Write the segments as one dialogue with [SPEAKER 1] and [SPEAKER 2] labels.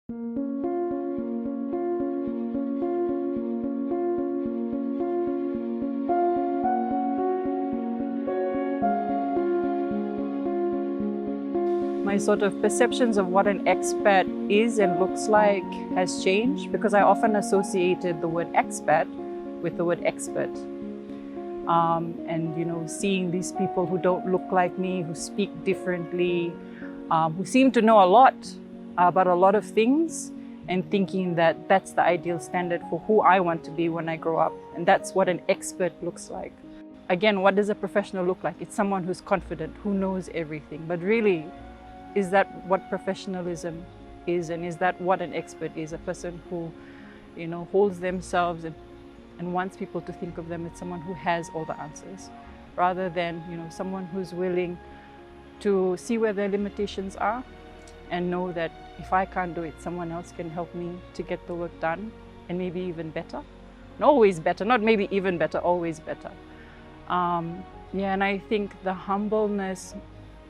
[SPEAKER 1] My sort of perceptions of what an expat is and looks like has changed because I often associated the word expat with the word expert. And seeing these people who don't look like me, who speak differently, who seem to know a lot about a lot of things, and thinking that that's the ideal standard for who I want to be when I grow up. And that's what an expert looks like. Again, what does a professional look like? It's someone who's confident, who knows everything. But really, is that what professionalism is? And is that what an expert is? A person who, holds themselves and wants people to think of them as someone who has all the answers, rather than, someone who's willing to see where their limitations are and know that if I can't do it, someone else can help me to get the work done, and maybe even better. And always better, not maybe even better, always better. And I think the humbleness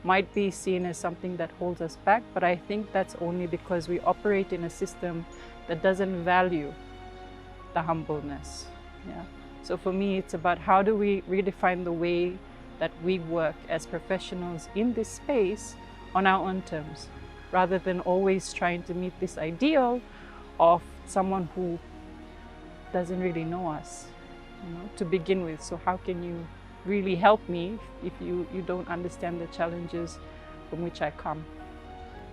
[SPEAKER 1] might be seen as something that holds us back, but I think that's only because we operate in a system that doesn't value the humbleness. Yeah. So for me, it's about how do we redefine the way that we work as professionals in this space on our own terms, rather than always trying to meet this ideal of someone who doesn't really know us, to begin with. So how can you really help me if you don't understand the challenges from which I come?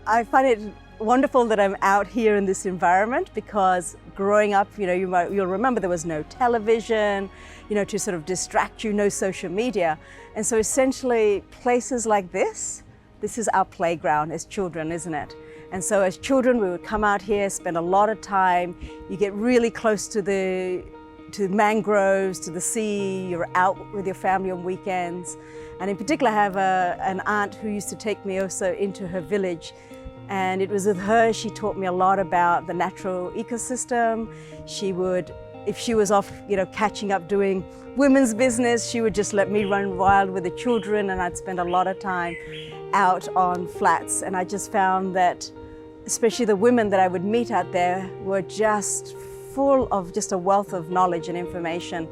[SPEAKER 2] I find it wonderful that I'm out here in this environment, because growing up, you'll remember there was no television, to sort of distract you, no social media. And so essentially places like this is our playground as children, isn't it? And so as children, we would come out here, spend a lot of time. You get really close to the mangroves, to the sea. You're out with your family on weekends. And in particular, I have an aunt who used to take me also into her village. And it was with her, she taught me a lot about the natural ecosystem. She would, if she was off, catching up doing women's business, she would just let me run wild with the children, and I'd spend a lot of time out on flats. And I just found that, especially the women that I would meet out there, were just full of just a wealth of knowledge and information.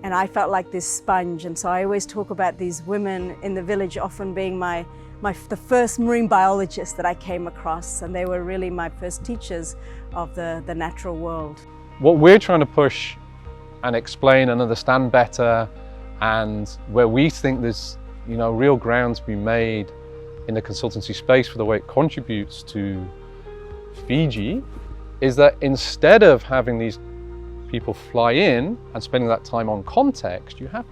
[SPEAKER 2] And I felt like this sponge. And so I always talk about these women in the village often being the first marine biologists that I came across, and they were really my first teachers of the natural world.
[SPEAKER 3] What we're trying to push and explain and understand better, and where we think there's real ground to be made in the consultancy space for the way it contributes to Fiji, is that instead of having these people fly in and spending that time on context, you have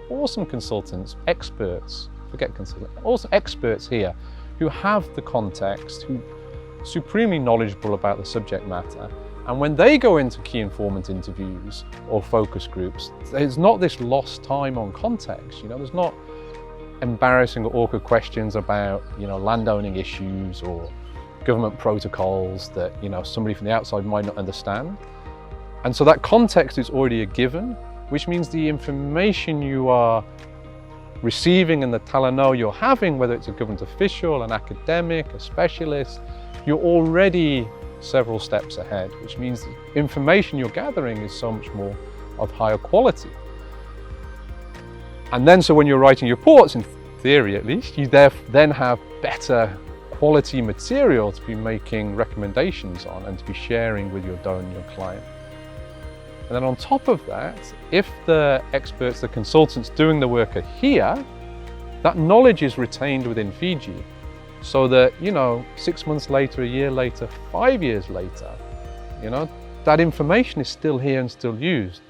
[SPEAKER 3] awesome consultants, experts, forget consultants, also experts here who have the context, who are supremely knowledgeable about the subject matter. And when they go into key informant interviews or focus groups, there's not this lost time on context. There's not embarrassing or awkward questions about landowning issues or government protocols that somebody from the outside might not understand. And so that context is already a given, which means the information you are receiving and the Talanoa you're having, whether it's a government official, an academic, a specialist, you're already several steps ahead, which means the information you're gathering is so much more of higher quality. And then so when you're writing your reports, in theory at least, you then have better quality material to be making recommendations on and to be sharing with your donor and your client. And then on top of that, if the experts, the consultants doing the work are here, that knowledge is retained within Fiji. So that, 6 months later, a year later, 5 years later, that information is still here and still used.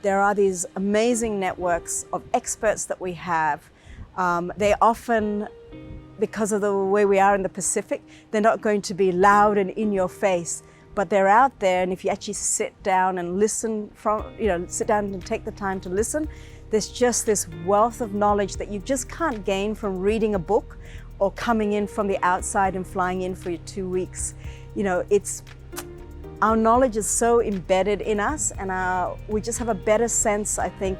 [SPEAKER 2] There are these amazing networks of experts that we have. They often, because of the way we are in the Pacific, they're not going to be loud and in your face. But they're out there, and if you actually sit down and listen sit down and take the time to listen, there's just this wealth of knowledge that you just can't gain from reading a book or coming in from the outside and flying in for 2 weeks. Our knowledge is so embedded in us, and we just have a better sense, I think,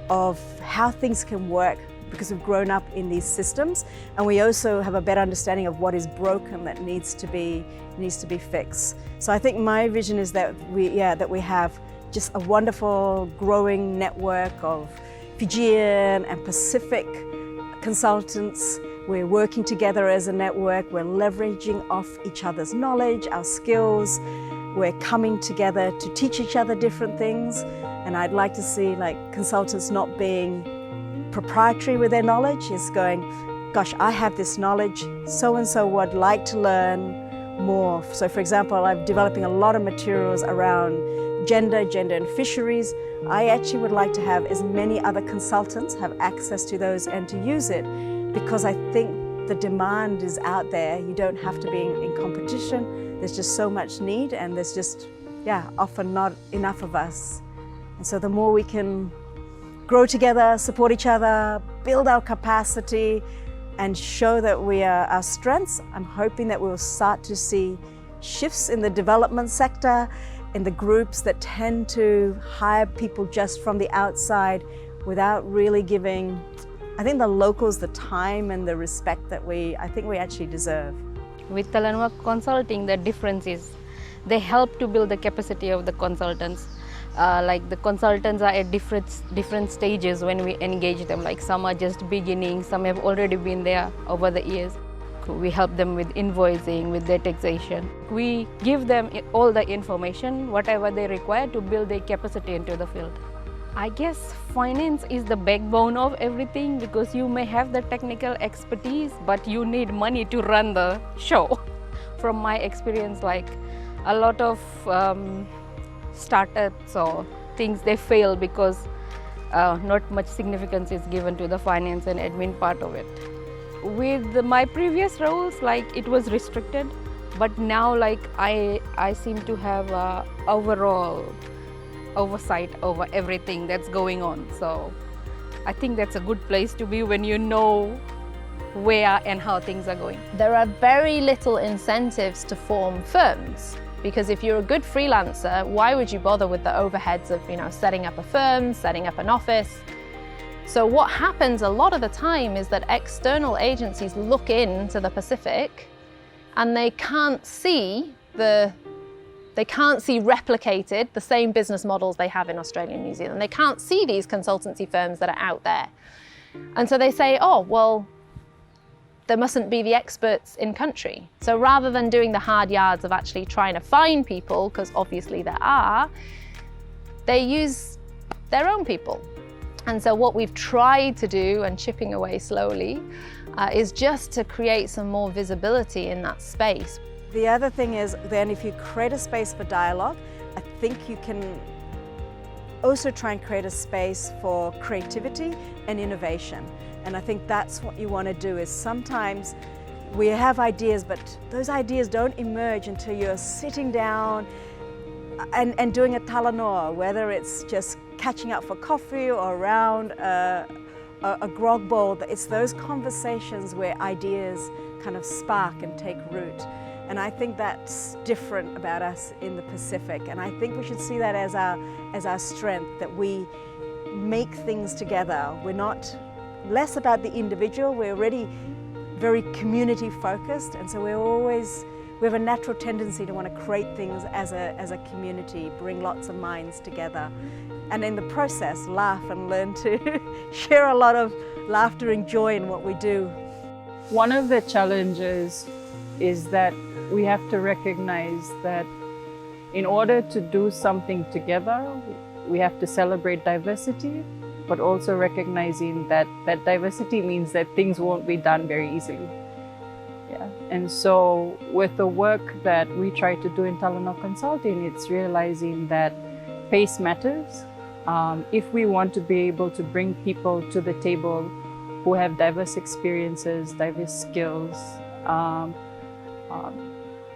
[SPEAKER 2] of how things can work because we've grown up in these systems, and we also have a better understanding of what is broken that needs to be fixed. So I think my vision is that we have just a wonderful growing network of Fijian and Pacific consultants. We're working together as a network, we're leveraging off each other's knowledge, our skills, we're coming together to teach each other different things. And I'd like to see consultants not being proprietary with their knowledge, is going, gosh, I have this knowledge, so-and-so would like to learn more. So for example, I'm developing a lot of materials around gender and fisheries. I actually would like to have as many other consultants have access to those and to use it, because I think the demand is out there. You don't have to be in competition. There's just so much need, and there's just, often not enough of us. And so the more we can grow together, support each other, build our capacity, and show that we are our strengths, I'm hoping that we'll start to see shifts in the development sector, in the groups that tend to hire people just from the outside without really giving, I think, the locals the time and the respect that I think we actually deserve.
[SPEAKER 4] With Talanoa Consulting, the difference is they help to build the capacity of the consultants. Like the consultants are at different stages when we engage them. Like some are just beginning, some have already been there over the years. We help them with invoicing, with their taxation. We give them all the information, whatever they require to build their capacity into the field. I guess finance is the backbone of everything, because you may have the technical expertise, but you need money to run the show. From my experience, like a lot of startups or things, they fail because not much significance is given to the finance and admin part of it. With my previous roles, like it was restricted, but now like I seem to have overall oversight over everything that's going on. So I think that's a good place to be when you know where and how things are going.
[SPEAKER 5] There are very little incentives to form firms, because if you're a good freelancer, why would you bother with the overheads of, setting up a firm, setting up an office? So what happens a lot of the time is that external agencies look into the Pacific and they can't see replicated the same business models they have in Australia and New Zealand. They can't see these consultancy firms that are out there. And so they say, oh, well, there mustn't be the experts in country. So rather than doing the hard yards of actually trying to find people, because obviously there are, they use their own people. And so what we've tried to do, and chipping away slowly, is just to create some more visibility in that space.
[SPEAKER 2] The other thing is then if you create a space for dialogue, I think you can also try and create a space for creativity and innovation. And I think that's what you want to do, is sometimes we have ideas, but those ideas don't emerge until you're sitting down and doing a talanoa, whether it's just catching up for coffee or around a grog bowl. It's those conversations where ideas kind of spark and take root. And I think that's different about us in the Pacific. And I think we should see that as our strength, that we make things together. We're not less about the individual, we're already very community focused. And so we have a natural tendency to want to create things as a community, bring lots of minds together. And in the process, laugh and learn to share a lot of laughter and joy in what we do.
[SPEAKER 1] One of the challenges is that we have to recognize that in order to do something together, we have to celebrate diversity, but also recognizing that diversity means that things won't be done very easily. Yeah. And so with the work that we try to do in Talanoa Consulting, it's realizing that pace matters. If we want to be able to bring people to the table who have diverse experiences, diverse skills,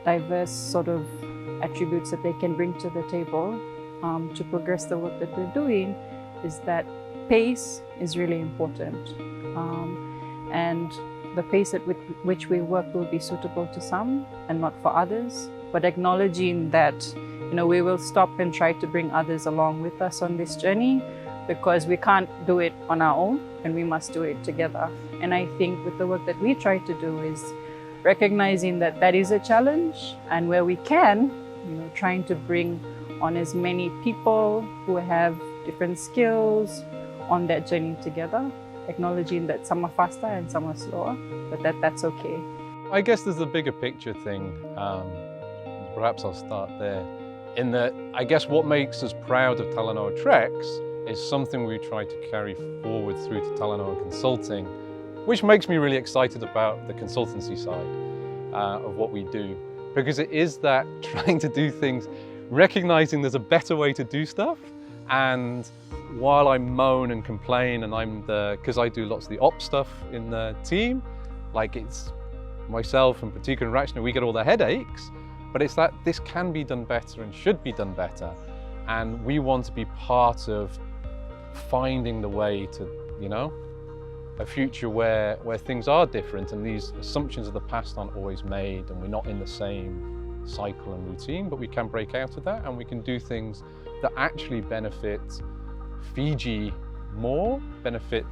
[SPEAKER 1] diverse sort of attributes that they can bring to the table to progress the work that we're doing, is that pace is really important. And the pace at which we work will be suitable to some and not for others, but acknowledging that we will stop and try to bring others along with us on this journey, because we can't do it on our own and we must do it together. And I think with the work that we try to do is recognizing that that is a challenge, and where we can, trying to bring on as many people who have different skills on that journey together, acknowledging that some are faster and some are slower, but that's okay.
[SPEAKER 3] I guess there's a bigger picture thing. Perhaps I'll start there. In that, I guess what makes us proud of Talanoa Treks is something we try to carry forward through to Talanoa Consulting, which makes me really excited about the consultancy side of what we do. Because it is that trying to do things, recognizing there's a better way to do stuff. And while I moan and complain, and because I do lots of the ops stuff in the team, like it's myself and Pratika and Rachna, we get all the headaches, but it's that this can be done better and should be done better. And we want to be part of finding the way to, a future where things are different and these assumptions of the past aren't always made, and we're not in the same cycle and routine, but we can break out of that and we can do things that actually benefit Fiji more, benefit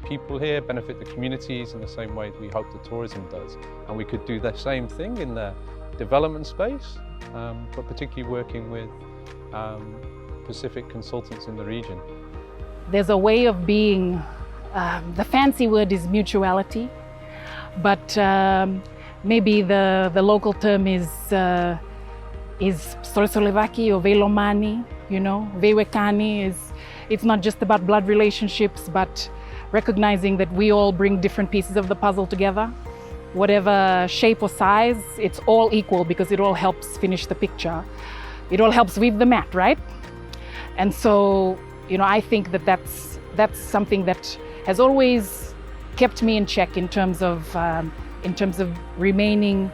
[SPEAKER 3] people here, benefit the communities in the same way that we hope the tourism does. And we could do the same thing in the development space, but particularly working with Pacific consultants in the region.
[SPEAKER 6] There's a way of being, the fancy word is mutuality, but maybe the local term is Solsolevaki or Velomani, Vewekani it's not just about blood relationships, but recognizing that we all bring different pieces of the puzzle together. Whatever shape or size, it's all equal because it all helps finish the picture. It all helps weave the mat, right? And so, I think that's something that has always kept me in check in terms of remaining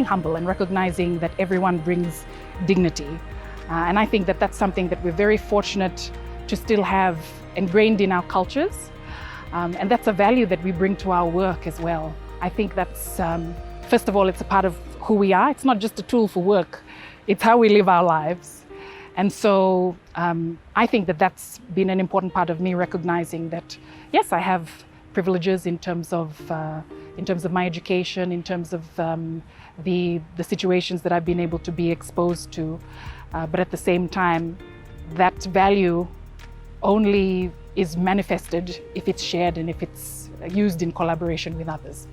[SPEAKER 6] humble and recognizing that everyone brings dignity. And I think that that's something that we're very fortunate to still have ingrained in our cultures. And that's a value that we bring to our work as well. I think that's, first of all, it's a part of who we are. It's not just a tool for work, it's how we live our lives. And so I think that that's been an important part of me recognizing that, yes, I have privileges in terms of my education, in terms of the situations that I've been able to be exposed to. But at the same time, that value only is manifested if it's shared and if it's used in collaboration with others.